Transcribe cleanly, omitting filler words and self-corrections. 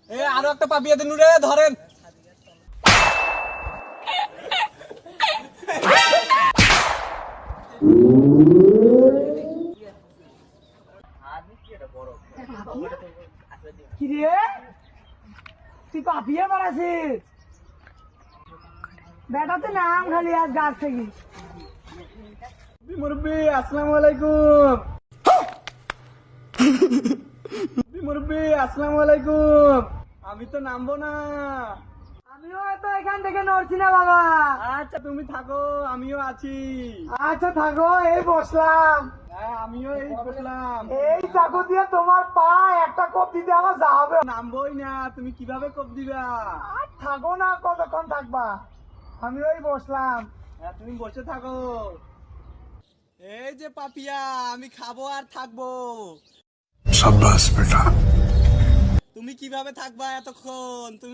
আরো একটা পাপিয়া দিন রে, ধরেন। কি রে তুই পাপিয়ে বাড়াছিস বেটাতে নাম খালি আজ গাছ থেকে। মুরব্বি আসসালামু আলাইকুম। মুরব্বি আসসালামু আলাইকুম। আমি তো নামবো না। আমিও তো এখান থেকে নড়ছি না বাবা। আচ্ছা তুমি থাকো, আমিও আছি। আচ্ছা থাকো, এই বসলাম। হ্যাঁ আমিও এই বসলাম। এই চাকু দিয়ে তোমার পা একটা কোপ দিতে আমার যা হবে। নামবোই না, তুমি কিভাবে কোপ দিবা? আর থাকো না, কতক্ষণ থাকবা? আমি ওই বসলাম। হ্যাঁ তুমি বসে থাকো। এই যে পাপিয়া, আমি খাবো আর থাকবো। शाबाश बेटा। তুমি কিভাবে থাকবা এতক্ষণ? তুমি